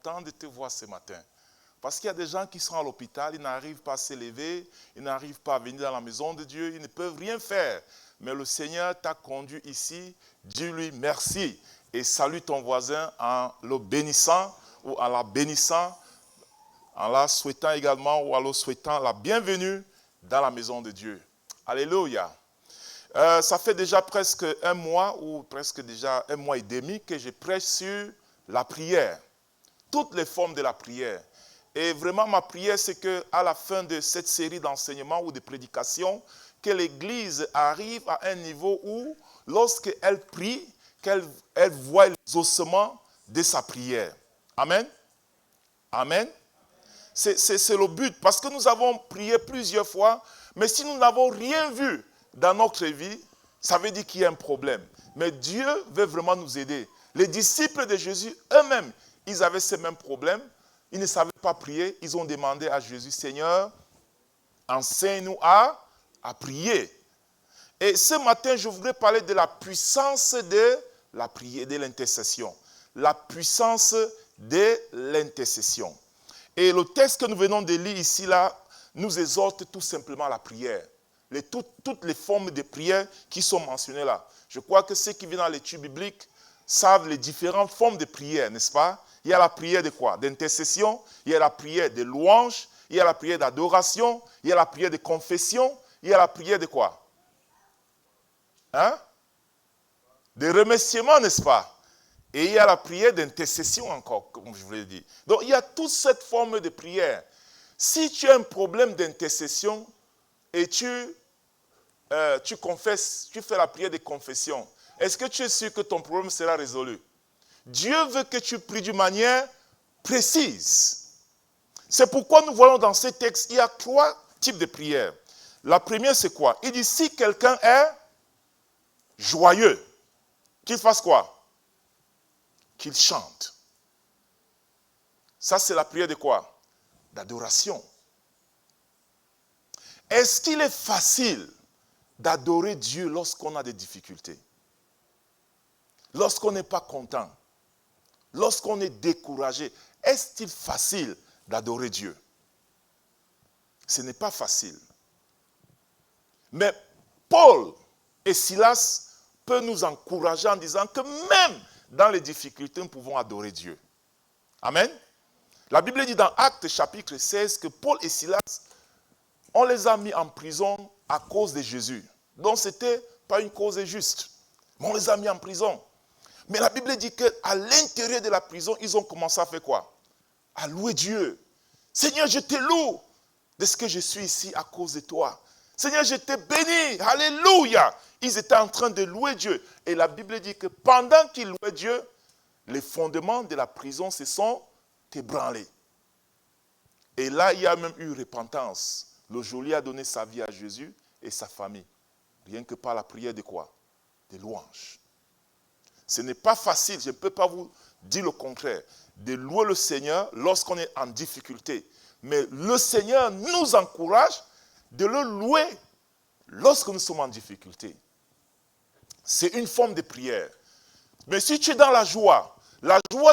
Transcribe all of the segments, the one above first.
content de te voir ce matin. Parce qu'il y a des gens qui sont à l'hôpital, ils n'arrivent pas à se lever, ils n'arrivent pas à venir dans la maison de Dieu, ils ne peuvent rien faire. Mais le Seigneur t'a conduit ici, dis-lui merci et salue ton voisin en le bénissant ou en la bénissant, en la souhaitant également ou en le souhaitant la bienvenue dans la maison de Dieu. Alléluia. Ça fait déjà presque un mois ou presque déjà un mois et demi que je prêche sur la prière, toutes les formes de la prière. Et vraiment, ma prière, c'est qu'à la fin de cette série d'enseignements ou de prédications, que l'Église arrive à un niveau où, lorsqu'elle prie, qu'elle voit les ossements de sa prière. Amen. Amen. C'est le but, parce que nous avons prié plusieurs fois, mais si nous n'avons rien vu dans notre vie, ça veut dire qu'il y a un problème. Mais Dieu veut vraiment nous aider. Les disciples de Jésus, eux-mêmes, ils avaient ce même problème. Ils ne savaient pas prier. Ils ont demandé à Jésus, Seigneur, enseigne-nous à prier. Et ce matin, je voudrais parler de la puissance de la prière, de l'intercession. La puissance de l'intercession. Et le texte que nous venons de lire ici, là, nous exhorte tout simplement à la prière. Toutes les formes de prière qui sont mentionnées là. Je crois que ceux qui viennent à l'étude biblique savent les différentes formes de prière, n'est-ce pas? Il y a la prière de quoi? D'intercession, il y a la prière de louange, il y a la prière d'adoration, il y a la prière de confession, il y a la prière de quoi? Hein? De remerciement, n'est-ce pas? Et il y a la prière d'intercession encore, comme je vous l'ai dit. Donc il y a toute cette forme de prière. Si tu as un problème d'intercession et tu confesses, tu fais la prière de confession, est-ce que tu es sûr que ton problème sera résolu? Dieu veut que tu pries d'une manière précise. C'est pourquoi nous voyons dans ces textes, il y a 3 types de prières. La première, c'est quoi? Il dit, si quelqu'un est joyeux, qu'il fasse quoi? Qu'il chante. Ça, c'est la prière de quoi? D'adoration. Est-ce qu'il est facile d'adorer Dieu lorsqu'on a des difficultés? Lorsqu'on n'est pas content? Lorsqu'on est découragé? Est-il facile d'adorer Dieu? Ce n'est pas facile. Mais Paul et Silas peuvent nous encourager en disant que même dans les difficultés, nous pouvons adorer Dieu. Amen. La Bible dit dans Actes chapitre 16 que Paul et Silas, on les a mis en prison à cause de Jésus. Donc ce n'était pas une cause juste. Mais on les a mis en prison. Mais la Bible dit qu'à l'intérieur de la prison, ils ont commencé à faire quoi? À louer Dieu. Seigneur, je te loue de ce que je suis ici à cause de toi. Seigneur, je te bénis. Alléluia. Ils étaient en train de louer Dieu. Et la Bible dit que pendant qu'ils louaient Dieu, les fondements de la prison se sont ébranlés. Et là, il y a même eu repentance. Le geôlier a donné sa vie à Jésus et sa famille. Rien que par la prière de quoi? De louange. Ce n'est pas facile, je ne peux pas vous dire le contraire, de louer le Seigneur lorsqu'on est en difficulté. Mais le Seigneur nous encourage de le louer lorsque nous sommes en difficulté. C'est une forme de prière. Mais si tu es dans la joie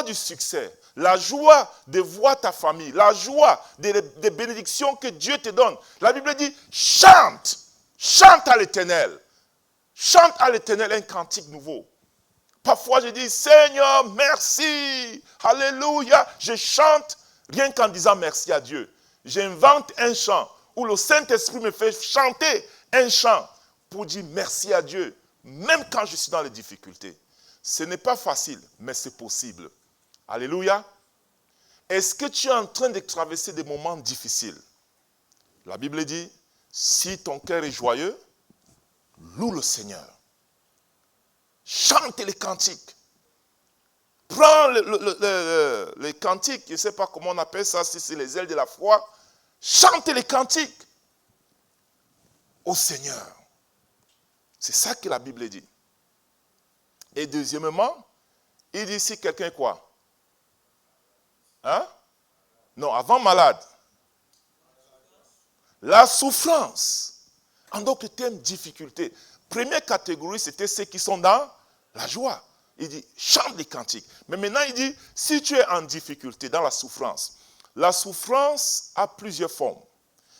du succès, la joie de voir ta famille, la joie des bénédictions que Dieu te donne, la Bible dit, chante à l'Éternel. Chante à l'Éternel un cantique nouveau. Parfois je dis, Seigneur, merci, alléluia. Je chante rien qu'en disant merci à Dieu. J'invente un chant où le Saint-Esprit me fait chanter un chant pour dire merci à Dieu, même quand je suis dans les difficultés. Ce n'est pas facile, mais c'est possible. Alléluia. Est-ce que tu es en train de traverser des moments difficiles? La Bible dit, si ton cœur est joyeux, loue le Seigneur. Chante les cantiques. Prends les cantiques, je ne sais pas comment on appelle ça, si c'est les ailes de la foi. Chante les cantiques au Seigneur. C'est ça que la Bible dit. Et deuxièmement, il dit si quelqu'un est quoi? Hein? Non, avant malade. La souffrance. En d'autres termes, difficulté. Première catégorie, c'était ceux qui sont dans la joie. Il dit, chante les cantiques. Mais maintenant, il dit, si tu es en difficulté dans la souffrance a plusieurs formes.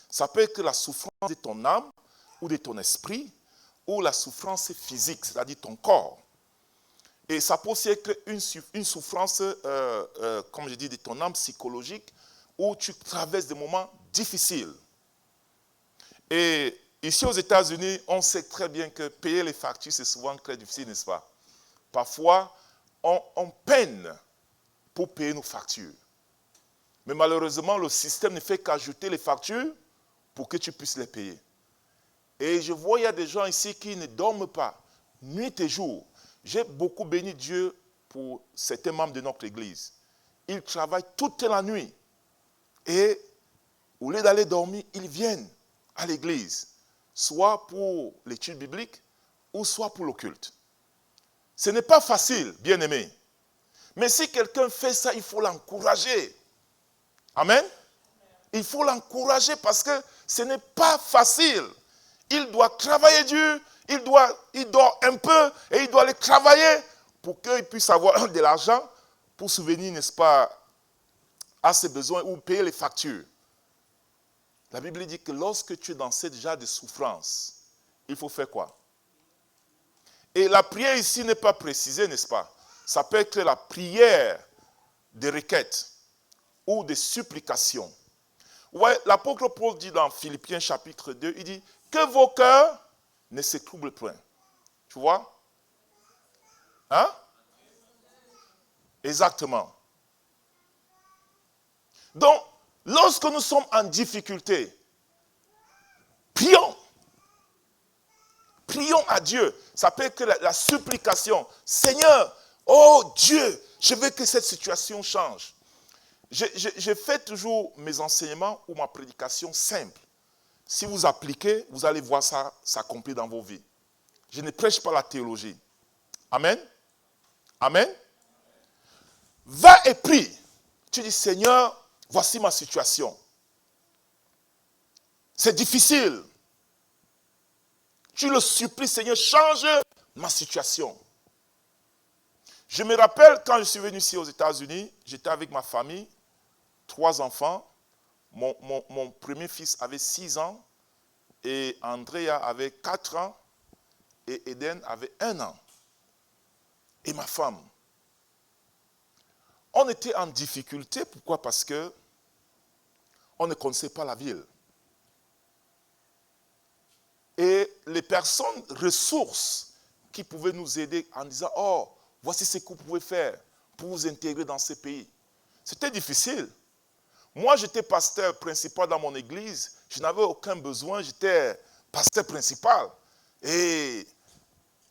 Ça peut être la souffrance de ton âme ou de ton esprit, ou la souffrance physique, c'est-à-dire ton corps. Et ça peut aussi être une souffrance, comme je dis, de ton âme psychologique, où tu traverses des moments difficiles. Et ici aux États-Unis, on sait très bien que payer les factures, c'est souvent très difficile, n'est-ce pas? Parfois, on peine pour payer nos factures. Mais malheureusement, le système ne fait qu'ajouter les factures pour que tu puisses les payer. Et je vois, il y a des gens ici qui ne dorment pas, nuit et jour. J'ai beaucoup béni Dieu pour certains membres de notre église. Ils travaillent toute la nuit. Et au lieu d'aller dormir, ils viennent à l'église, soit pour l'étude biblique, ou soit pour le culte. Ce n'est pas facile, bien-aimé. Mais si quelqu'un fait ça, il faut l'encourager. Amen. Il faut l'encourager parce que ce n'est pas facile. Il doit travailler dur, il dort un peu et il doit aller travailler pour qu'il puisse avoir de l'argent pour subvenir, n'est-ce pas, à ses besoins ou payer les factures. La Bible dit que lorsque tu es dans ce genre de souffrance, il faut faire quoi? Et la prière ici n'est pas précisée, n'est-ce pas? Ça peut être la prière de requête ou de supplication. Ouais, l'apôtre Paul dit dans Philippiens chapitre 2, il dit que vos cœurs ne se troublent point. Tu vois? Hein? Exactement. Donc, lorsque nous sommes en difficulté, prions. Prions à Dieu. Ça peut être la supplication. Seigneur, oh Dieu, je veux que cette situation change. Je fais toujours mes enseignements ou ma prédication simple. Si vous appliquez, vous allez voir ça s'accomplir dans vos vies. Je ne prêche pas la théologie. Amen. Amen. Va et prie. Tu dis, Seigneur, voici ma situation. C'est difficile. Tu le supplies, Seigneur, change ma situation. Je me rappelle quand je suis venu ici aux États-Unis, j'étais avec ma famille, 3 enfants. Mon premier fils avait 6 ans et Andrea avait 4 ans et Eden avait 1 an. Et ma femme. On était en difficulté. Pourquoi? Parce que on ne connaissait pas la ville. Et les personnes ressources qui pouvaient nous aider en disant, oh, voici ce que vous pouvez faire pour vous intégrer dans ce pays. C'était difficile. Moi, j'étais pasteur principal dans mon église. Je n'avais aucun besoin. J'étais pasteur principal. Et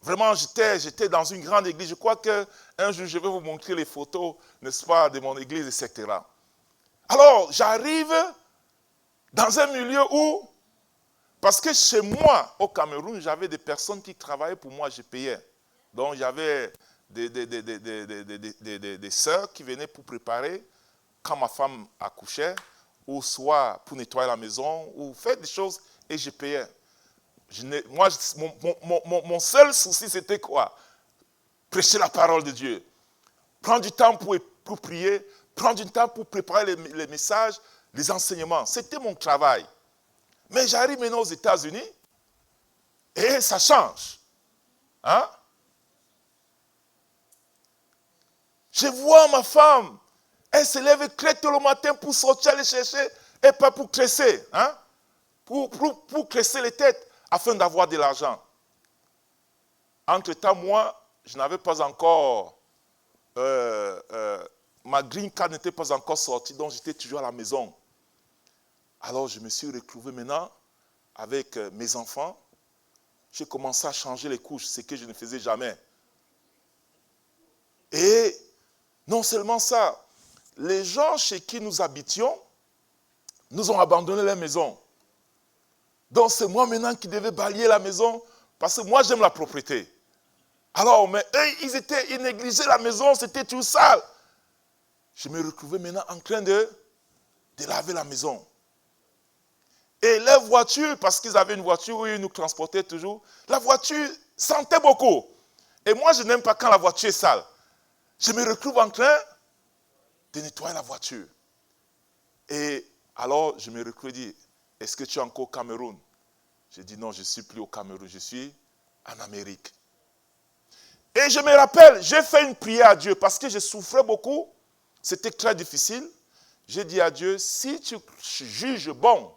vraiment, j'étais dans une grande église. Je crois qu'un jour, je vais vous montrer les photos, n'est-ce pas, de mon église, etc. Alors, j'arrive dans un milieu où, parce que chez moi, au Cameroun, j'avais des personnes qui travaillaient pour moi, je payais. Donc, j'avais des sœurs qui venaient pour préparer quand ma femme accouchait, ou soit pour nettoyer la maison, ou faire des choses, et je payais. Mon seul souci, c'était quoi? Prêcher la parole de Dieu. Prendre du temps pour prier, prendre du temps pour préparer les messages, les enseignements. C'était mon travail. Mais j'arrive maintenant aux États-Unis, et ça change. Hein? Je vois ma femme, elle se lève très tôt le matin pour sortir aller chercher, et pas pour cresser. Hein? Pour cresser les têtes, afin d'avoir de l'argent. Entre-temps, moi, je n'avais pas encore, ma green card n'était pas encore sortie, donc j'étais toujours à la maison. Alors, je me suis retrouvé maintenant avec mes enfants. J'ai commencé à changer les couches, ce que je ne faisais jamais. Et non seulement ça, les gens chez qui nous habitions nous ont abandonné leur maison. Donc, c'est moi maintenant qui devais balayer la maison parce que moi, j'aime la propreté. Alors, mais eux, ils négligeaient la maison, c'était tout sale. Je me retrouvais maintenant en train de laver la maison. Et leur voiture, parce qu'ils avaient une voiture où ils nous transportaient toujours, la voiture sentait beaucoup. Et moi, je n'aime pas quand la voiture est sale. Je me retrouve en train de nettoyer la voiture. Et alors, je me retrouve et dis, est-ce que tu es encore au Cameroun? J'ai dit non, je ne suis plus au Cameroun, je suis en Amérique. Et je me rappelle, j'ai fait une prière à Dieu parce que je souffrais beaucoup. C'était très difficile. J'ai dit à Dieu, si tu juges bon,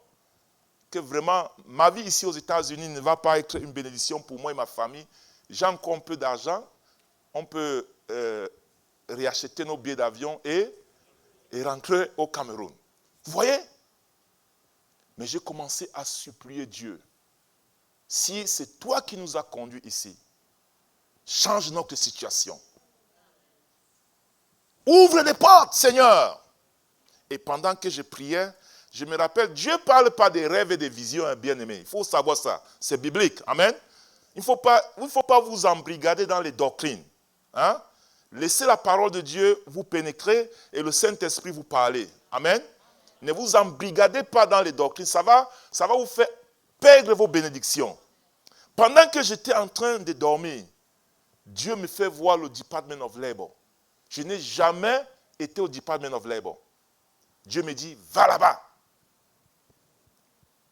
que vraiment ma vie ici aux États-Unis ne va pas être une bénédiction pour moi et ma famille, j'ai encore un peu d'argent, on peut réacheter nos billets d'avion et rentrer au Cameroun. Vous voyez? Mais j'ai commencé à supplier Dieu. Si c'est toi qui nous as conduits ici, change notre situation. Ouvre les portes, Seigneur. Et pendant que je priais, je me rappelle, Dieu ne parle pas des rêves et des visions, bien-aimés. Il faut savoir ça. C'est biblique. Amen. Il ne faut pas vous embrigader dans les doctrines. Hein? Laissez la parole de Dieu vous pénétrer et le Saint-Esprit vous parler. Amen. Ne vous embrigadez pas dans les doctrines. Ça va vous faire perdre vos bénédictions. Pendant que j'étais en train de dormir, Dieu me fait voir le Department of Labor. Je n'ai jamais été au Department of Labor. Dieu me dit, va là-bas.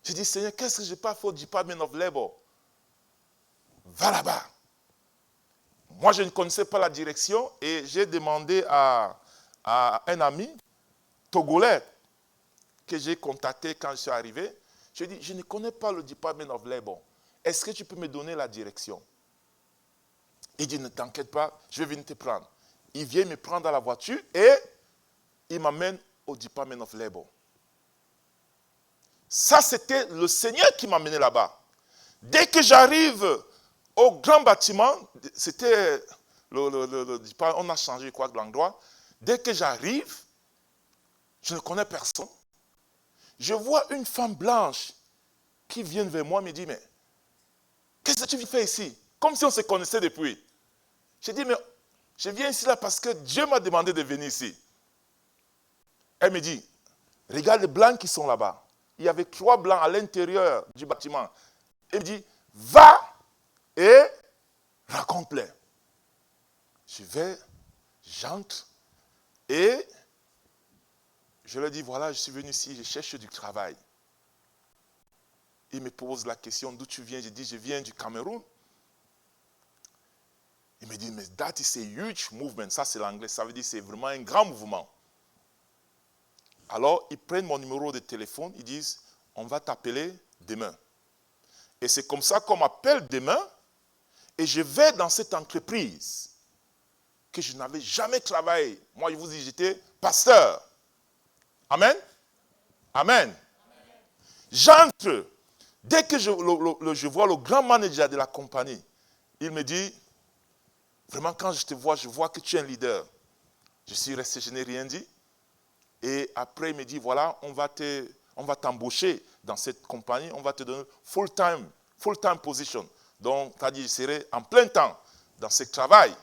J'ai dit, Seigneur, qu'est-ce que je n'ai pas fait au Department of Labor? Va là-bas. Moi, je ne connaissais pas la direction et j'ai demandé à un ami togolais que j'ai contacté quand je suis arrivé. Je lui ai dit, je ne connais pas le Department of Labor. Est-ce que tu peux me donner la direction? Il dit, ne t'inquiète pas, je vais venir te prendre. Il vient me prendre dans la voiture et il m'amène au Department of Labor. Ça, c'était le Seigneur qui m'a mené là-bas. Dès que j'arrive au grand bâtiment, c'était on a changé quoi de l'endroit. Dès que j'arrive, je ne connais personne. Je vois une femme blanche qui vient vers moi et me dit, mais qu'est-ce que tu fais ici? Comme si on se connaissait depuis. J'ai dit, mais je viens ici là parce que Dieu m'a demandé de venir ici. Elle me dit, regarde les blancs qui sont là-bas. Il y avait 3 blancs à l'intérieur du bâtiment. Elle me dit, va et raconte-les. Je vais, j'entre et je leur dis, voilà, je suis venu ici, je cherche du travail. Il me pose la question, d'où tu viens? Je dis, je viens du Cameroun. Il me dit, mais that is a huge movement. Ça, c'est l'anglais. Ça veut dire que c'est vraiment un grand mouvement. Alors, ils prennent mon numéro de téléphone. Ils disent, on va t'appeler demain. Et c'est comme ça qu'on m'appelle demain. Et je vais dans cette entreprise que je n'avais jamais travaillé. Moi, je vous dis, j'étais pasteur. Amen. Amen. J'entre. Dès que je vois le grand manager de la compagnie, il me dit, vraiment, quand je te vois, je vois que tu es un leader. Je suis resté, je n'ai rien dit. Et après, il me dit, voilà, on va t'embaucher dans cette compagnie, on va te donner full-time position. Donc, c'est-à-dire, je serai en plein temps dans ce travail.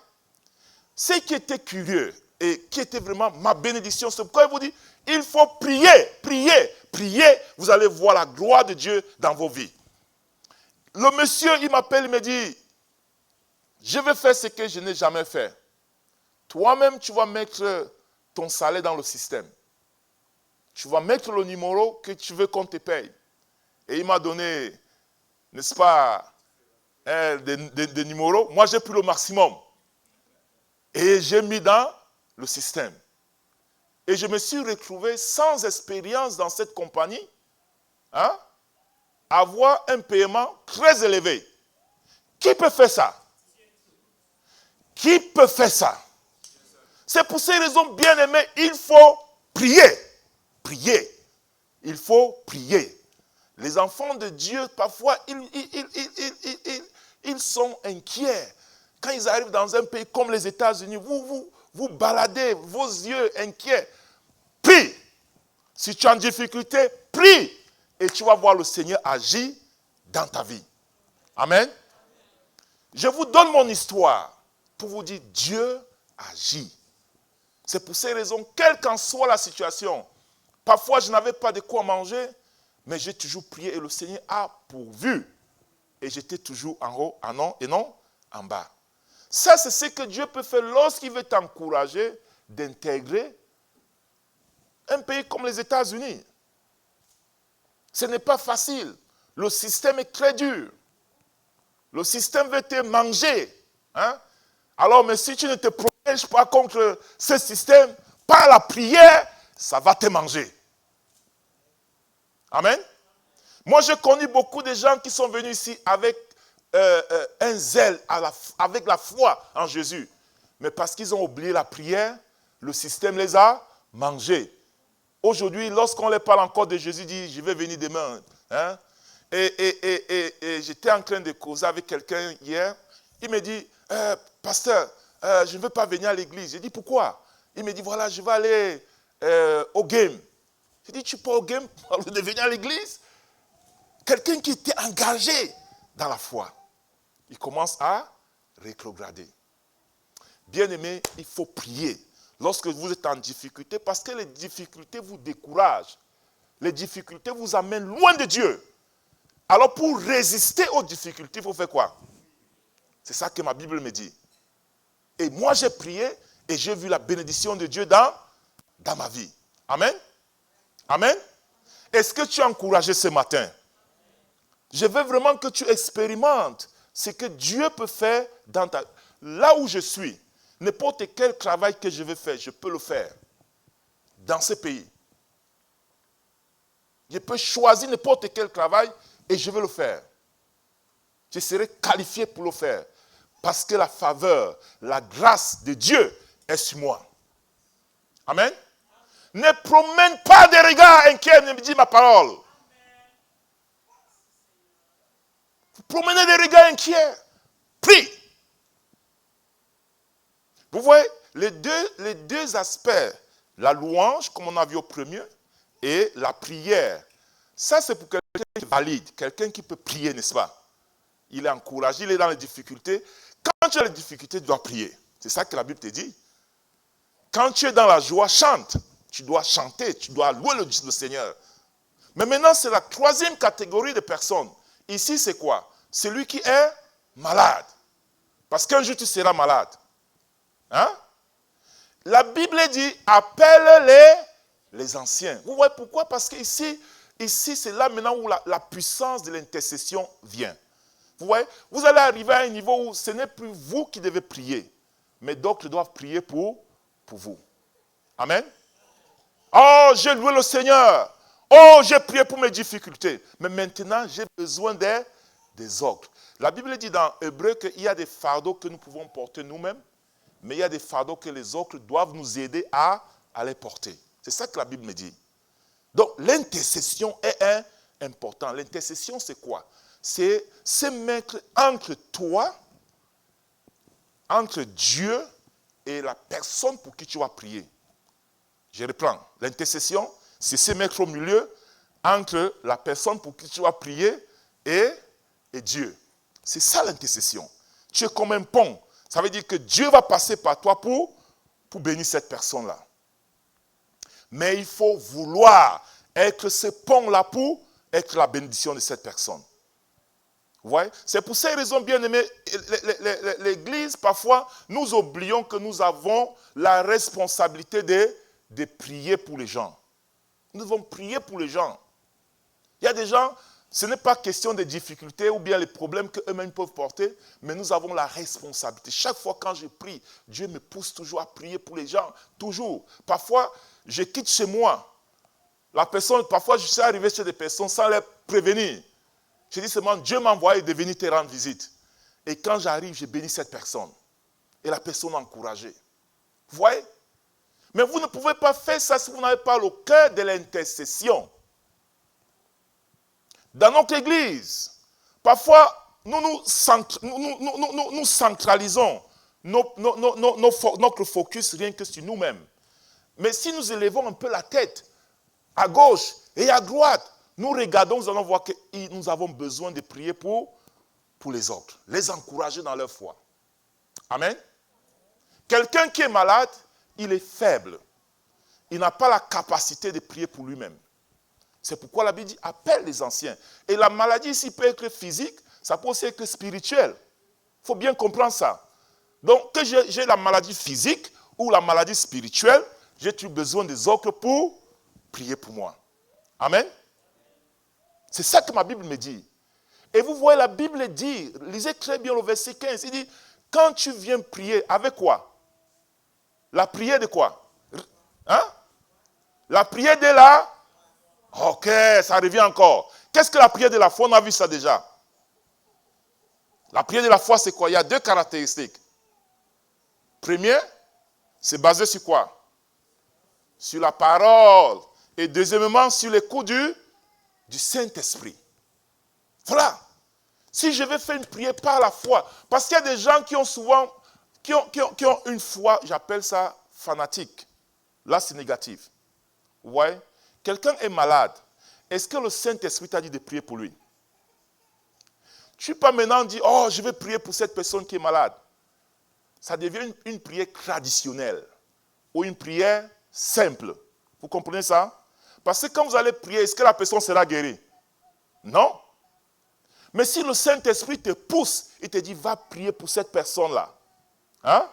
Ce qui était curieux et qui était vraiment ma bénédiction, c'est pourquoi il vous dit, il faut prier, prier, prier. Vous allez voir la gloire de Dieu dans vos vies. Le monsieur, il m'appelle, il me dit, je vais faire ce que je n'ai jamais fait. Toi-même, tu vas mettre ton salaire dans le système. Tu vas mettre le numéro que tu veux qu'on te paye. Et il m'a donné, n'est-ce pas, des numéros. Moi, j'ai pris le maximum. Et j'ai mis dans le système. Et je me suis retrouvé sans expérience dans cette compagnie, hein, avoir un paiement très élevé. Qui peut faire ça? Qui peut faire ça? C'est pour ces raisons, bien aimés, il faut prier. Prier. Il faut prier. Les enfants de Dieu, parfois, ils sont inquiets. Quand ils arrivent dans un pays comme les États-Unis, vous baladez vos yeux inquiets. Prie. Si tu es en difficulté, prie. Et tu vas voir le Seigneur agir dans ta vie. Amen. Je vous donne mon histoire pour vous dire, Dieu agit. C'est pour ces raisons, quelle qu'en soit la situation, parfois je n'avais pas de quoi manger, mais j'ai toujours prié et le Seigneur a pourvu. Et j'étais toujours en haut, et non en bas. Ça, c'est ce que Dieu peut faire lorsqu'il veut t'encourager d'intégrer un pays comme les États-Unis. Ce n'est pas facile. Le système est très dur. Le système veut te manger. Hein? Alors, mais si tu ne te protèges pas contre ce système, par la prière, ça va te manger. Amen. Moi, j'ai connu beaucoup de gens qui sont venus ici avec un zèle, avec la foi en Jésus. Mais parce qu'ils ont oublié la prière, le système les a mangés. Aujourd'hui, lorsqu'on leur parle encore de Jésus, dit, je vais venir demain. Hein? Et j'étais en train de causer avec quelqu'un hier. Il me dit, pasteur, je ne veux pas venir à l'église. J'ai dit, pourquoi? Il me dit, voilà, je vais aller au game. J'ai dit, tu pars au game pour venir à l'église? Quelqu'un qui était engagé dans la foi. Il commence à rétrograder. Bien-aimé, il faut prier lorsque vous êtes en difficulté parce que les difficultés vous découragent. Les difficultés vous amènent loin de Dieu. Alors pour résister aux difficultés, il faut faire quoi? C'est ça que ma Bible me dit. Et moi j'ai prié et j'ai vu la bénédiction de Dieu dans ma vie. Amen. Amen. Est-ce que tu es encouragé ce matin? Je veux vraiment que tu expérimentes ce que Dieu peut faire dans ta... Là où je suis, n'importe quel travail que je veux faire, je peux le faire dans ce pays. Je peux choisir n'importe quel travail et je vais le faire. Je serai qualifié pour le faire. Parce que la faveur, la grâce de Dieu est sur moi. Amen. Ne promène pas des regards inquiets, me dit ma parole. Vous promenez des regards inquiets. Prie. Vous voyez, les deux aspects, la louange, comme on a vu au premier, et la prière. Ça, c'est pour quelqu'un qui est valide, quelqu'un qui peut prier, n'est-ce pas? Il est encouragé, il est dans les difficultés. Quand tu as les difficultés, tu dois prier. C'est ça que la Bible te dit. Quand tu es dans la joie, chante. Tu dois chanter, tu dois louer le Seigneur. Mais maintenant, c'est la troisième catégorie de personnes. Ici, c'est quoi? Celui qui est malade. Parce qu'un jour, tu seras malade. Hein? La Bible dit, appelle les anciens. Vous voyez pourquoi? Parce que ici c'est là maintenant où la puissance de l'intercession vient. Vous voyez, vous allez arriver à un niveau où ce n'est plus vous qui devez prier, mais d'autres doivent prier pour vous. Amen. Oh, j'ai loué le Seigneur. Oh, j'ai prié pour mes difficultés. Mais maintenant, j'ai besoin des autres. La Bible dit dans Hébreu qu'il y a des fardeaux que nous pouvons porter nous-mêmes, mais il y a des fardeaux que les autres doivent nous aider à les porter. C'est ça que la Bible me dit. Donc, l'intercession est important. L'intercession, c'est quoi? C'est se mettre entre toi, entre Dieu et la personne pour qui tu vas prier. Je reprends. L'intercession, c'est se mettre au milieu entre la personne pour qui tu vas prier et Dieu. C'est ça l'intercession. Tu es comme un pont. Ça veut dire que Dieu va passer par toi pour bénir cette personne-là. Mais il faut vouloir être ce pont-là pour être la bénédiction de cette personne. Vous voyez? C'est pour ces raisons, bien aimés, l'Église, parfois, nous oublions que nous avons la responsabilité de prier pour les gens. Nous devons prier pour les gens. Il y a des gens, ce n'est pas question de difficultés ou bien les problèmes qu'eux-mêmes peuvent porter, mais nous avons la responsabilité. Chaque fois quand je prie, Dieu me pousse toujours à prier pour les gens. Toujours. Parfois, je quitte chez moi. La personne, parfois, je suis arrivé chez des personnes sans les prévenir. Je dis seulement, Dieu m'a envoyé de venir te rendre visite. Et quand j'arrive, je bénis cette personne. Et la personne est encouragée. Vous voyez? Mais vous ne pouvez pas faire ça si vous n'avez pas le cœur de l'intercession. Dans notre église, parfois, nous centralisons notre focus rien que sur nous-mêmes. Mais si nous élevons un peu la tête, à gauche et à droite, nous regardons, nous allons voir que nous avons besoin de prier pour les autres, les encourager dans leur foi. Amen. Quelqu'un qui est malade, il est faible. Il n'a pas la capacité de prier pour lui-même. C'est pourquoi la Bible dit, appelle les anciens. Et la maladie ici peut être physique, ça peut aussi être spirituel. Il faut bien comprendre ça. Donc, que j'ai la maladie physique ou la maladie spirituelle, j'ai toujours besoin des autres pour prier pour moi. Amen. C'est ça que ma Bible me dit. Et vous voyez, la Bible dit, lisez très bien le verset 15, il dit, quand tu viens prier, avec quoi? La prière de quoi? Hein? La prière de la... Ok, ça revient encore. Qu'est-ce que la prière de la foi? On a vu ça déjà. La prière de la foi, c'est quoi? Il y a deux caractéristiques. Premier, c'est basé sur quoi? Sur la parole. Et deuxièmement, sur l'écoute du Saint-Esprit. Voilà. Si je vais faire une prière par la foi, parce qu'il y a des gens qui ont souvent, qui ont une foi, j'appelle ça fanatique. Là, c'est négatif. Vous voyez? Quelqu'un est malade. Est-ce que le Saint-Esprit t'a dit de prier pour lui? Tu peux pas maintenant dire, oh, je vais prier pour cette personne qui est malade. Ça devient une prière traditionnelle ou une prière simple. Vous comprenez ça? Parce que quand vous allez prier, est-ce que la personne sera guérie? Non. Mais si le Saint-Esprit te pousse, il te dit, va prier pour cette personne-là. Hein?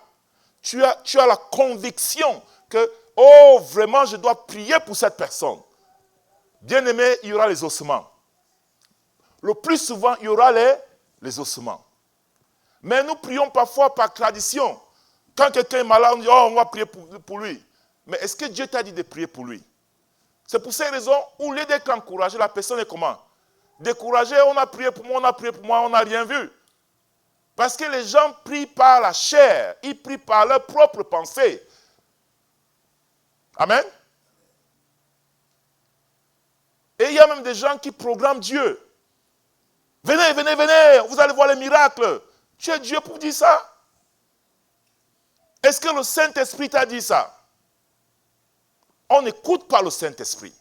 Tu as la conviction que, oh, vraiment, je dois prier pour cette personne. Bien aimé, il y aura les ossements. Le plus souvent, il y aura les ossements. Mais nous prions parfois par tradition. Quand quelqu'un est malade, on dit, oh, on va prier pour lui. Mais est-ce que Dieu t'a dit de prier pour lui? C'est pour ces raisons où, au lieu d'être encouragé, la personne est comment? Découragée, on a prié pour moi, on n'a rien vu. Parce que les gens prient par la chair, ils prient par leur propre pensée. Amen. Et il y a même des gens qui programment Dieu. Venez, venez, venez, vous allez voir les miracles. Tu es Dieu pour dire ça? Est-ce que le Saint-Esprit t'a dit ça? On n'écoute pas le Saint-Esprit.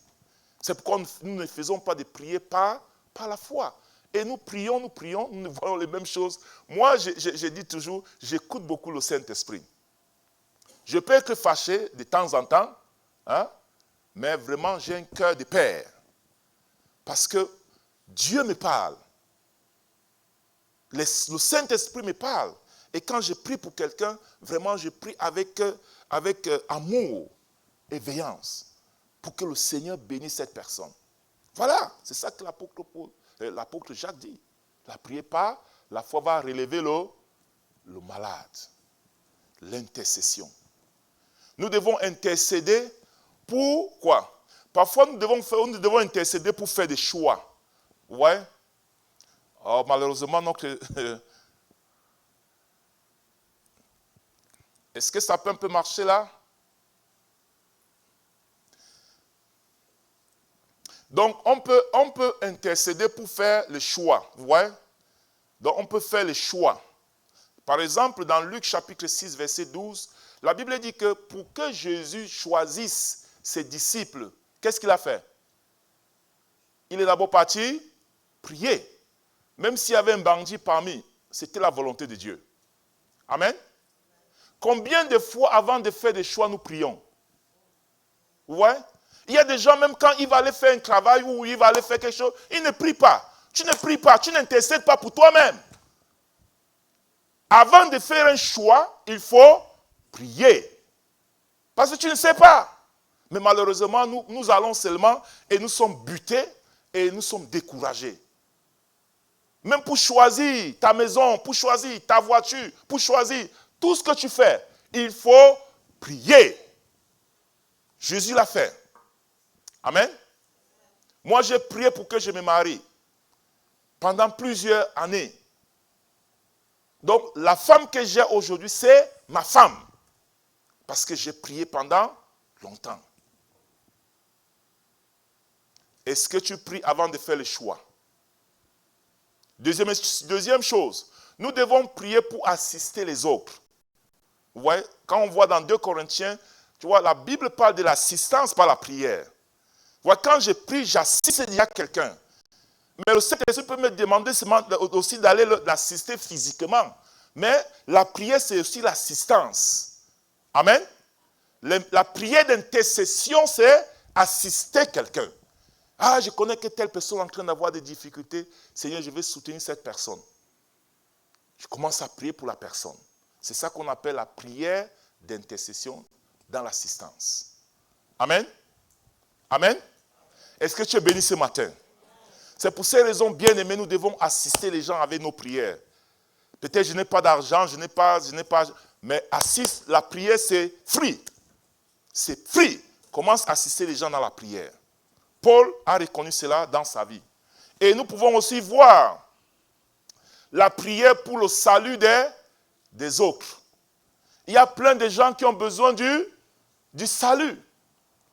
C'est pourquoi nous ne faisons pas de prières par la foi. Et nous prions, nous voyons les mêmes choses. Moi, je dis toujours, j'écoute beaucoup le Saint-Esprit. Je peux être fâché de temps en temps, hein, mais vraiment, j'ai un cœur de père. Parce que Dieu me parle. Le Saint-Esprit me parle. Et quand je prie pour quelqu'un, vraiment, je prie avec amour et veillance pour que le Seigneur bénisse cette personne. Voilà, c'est ça que l'apôtre Jacques dit. La prière par la foi va relever le malade. L'intercession. Nous devons intercéder pour quoi? Parfois, nous devons intercéder pour faire des choix. Ouais. Oh, malheureusement, est-ce que ça peut un peu marcher là? Donc, on peut intercéder pour faire le choix. Vous voyez? Donc, on peut faire le choix. Par exemple, dans Luc chapitre 6, verset 12, la Bible dit que pour que Jésus choisisse ses disciples, qu'est-ce qu'il a fait? Il est d'abord parti prier. Même s'il y avait un bandit parmi, c'était la volonté de Dieu. Amen. Combien de fois avant de faire des choix, nous prions? Vous voyez? Il y a des gens, même quand il va aller faire un travail ou il va aller faire quelque chose, il ne prie pas. Tu ne pries pas, tu n'intercèdes pas pour toi-même. Avant de faire un choix, il faut prier. Parce que tu ne sais pas. Mais malheureusement, nous allons seulement et nous sommes butés et nous sommes découragés. Même pour choisir ta maison, pour choisir ta voiture, pour choisir tout ce que tu fais, il faut prier. Jésus l'a fait. Amen. Moi, j'ai prié pour que je me marie pendant plusieurs années. Donc, la femme que j'ai aujourd'hui, c'est ma femme. Parce que j'ai prié pendant longtemps. Est-ce que tu pries avant de faire le choix? Deuxième chose, nous devons prier pour assister les autres. Vous voyez, quand on voit dans 2 Corinthiens, tu vois, la Bible parle de l'assistance par la prière. Vous voyez, quand je prie, j'assiste déjà quelqu'un. Mais le Saint-Esprit peut me demander aussi d'aller l'assister physiquement. Mais la prière, c'est aussi l'assistance. Amen. La prière d'intercession, c'est assister quelqu'un. Ah, je connais que telle personne est en train d'avoir des difficultés. Seigneur, je vais soutenir cette personne. Je commence à prier pour la personne. C'est ça qu'on appelle la prière d'intercession dans l'assistance. Amen. Amen. Est-ce que tu es béni ce matin? C'est pour ces raisons, bien aimés, nous devons assister les gens avec nos prières. Peut-être je n'ai pas d'argent, je n'ai pas, mais assiste, la prière c'est free. C'est free. Commence à assister les gens dans la prière. Paul a reconnu cela dans sa vie. Et nous pouvons aussi voir la prière pour le salut des autres. Il y a plein de gens qui ont besoin du salut.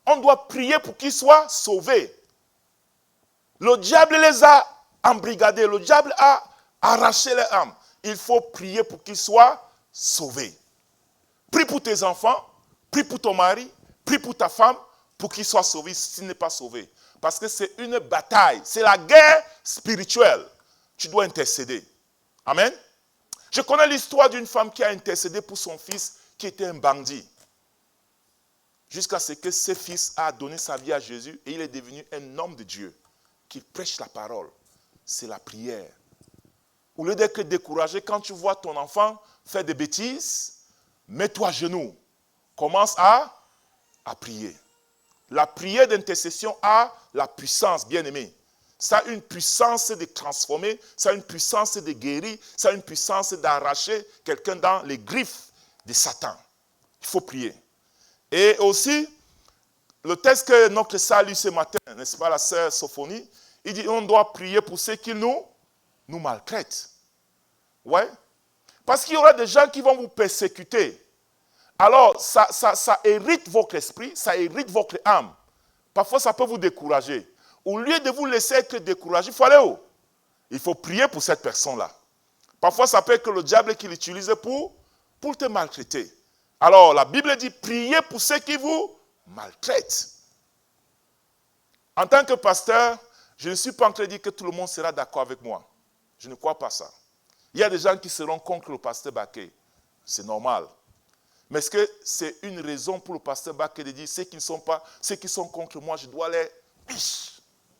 On doit prier pour qu'ils soient sauvés. Le diable les a embrigadés. Le diable a arraché les âmes. Il faut prier pour qu'ils soient sauvés. Prie pour tes enfants, prie pour ton mari, prie pour ta femme, pour qu'ils soient sauvés s'il n'est pas sauvé. Parce que c'est une bataille. C'est la guerre spirituelle. Tu dois intercéder. Amen. Je connais l'histoire d'une femme qui a intercédé pour son fils qui était un bandit. Jusqu'à ce que ce fils a donné sa vie à Jésus et il est devenu un homme de Dieu qui prêche la parole. C'est la prière. Au lieu d'être découragé, quand tu vois ton enfant faire des bêtises, mets-toi à genoux. Commence à prier. La prière d'intercession a la puissance, bien-aimé. Ça a une puissance de transformer, ça a une puissance de guérir, ça a une puissance d'arracher quelqu'un dans les griffes de Satan. Il faut prier. Et aussi, le texte que notre sœur a lu ce matin, n'est-ce pas, la sœur Sophonie, il dit on doit prier pour ceux qui nous maltraitent. Ouais. Parce qu'il y aura des gens qui vont vous persécuter. Alors, ça hérite votre esprit, ça hérite votre âme. Parfois, ça peut vous décourager. Au lieu de vous laisser être découragé, il faut aller où? Il faut prier pour cette personne-là. Parfois, ça peut être le diable qui l'utilise pour te maltraiter. Alors, la Bible dit, priez pour ceux qui vous maltraitent. En tant que pasteur, je ne suis pas en train de dire que tout le monde sera d'accord avec moi. Je ne crois pas ça. Il y a des gens qui seront contre le pasteur Baké. C'est normal. Mais est-ce que c'est une raison pour le pasteur Baké de dire ceux qui sont contre moi, je dois les...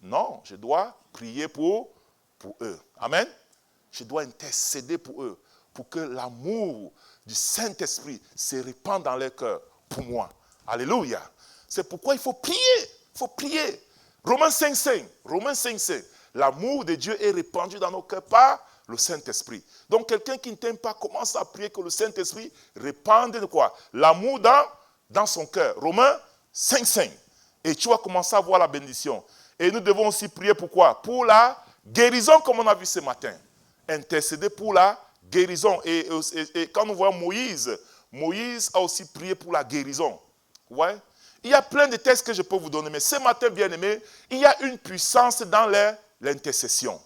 Non, je dois prier pour eux. Amen. Je dois intercéder pour eux, pour que l'amour du Saint-Esprit se répande dans leur cœur pour moi. Alléluia. C'est pourquoi il faut prier. Il faut prier. Romains 5,5. L'amour de Dieu est répandu dans nos cœurs par le Saint-Esprit. Donc quelqu'un qui ne t'aime pas commence à prier que le Saint-Esprit répande de quoi? L'amour dans son cœur. Romains 5,5. Et tu vas commencer à voir la bénédiction. Et nous devons aussi prier pour quoi? Pour la guérison, comme on a vu ce matin. Intercéder pour la guérison. Et quand nous voyons Moïse a aussi prié pour la guérison. Ouais. Il y a plein de textes que je peux vous donner. Mais ce matin, bien aimé, il y a une puissance dans l'intercession.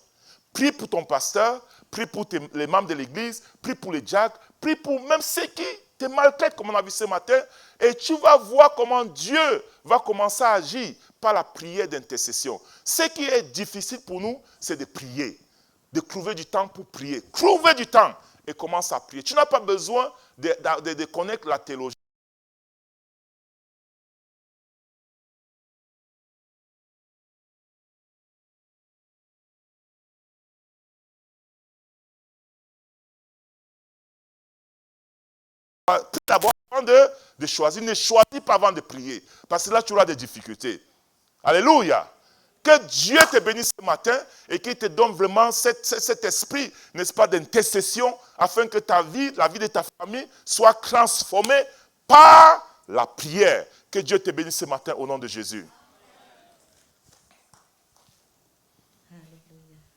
Prie pour ton pasteur, prie pour les membres de l'église, prie pour les diacres, prie pour même ceux qui te maltraitent, comme on a vu ce matin. Et tu vas voir comment Dieu va commencer à agir par la prière d'intercession. Ce qui est difficile pour nous, c'est de prier. De trouver du temps pour prier. Trouver du temps et commence à prier. Tu n'as pas besoin de connaître la théologie. D'abord, avant de choisir, ne choisis pas avant de prier. Parce que là, tu auras des difficultés. Alléluia. Que Dieu te bénisse ce matin et qu'il te donne vraiment cet esprit, n'est-ce pas, d'intercession, afin que ta vie, la vie de ta famille, soit transformée par la prière. Que Dieu te bénisse ce matin au nom de Jésus. Alléluia.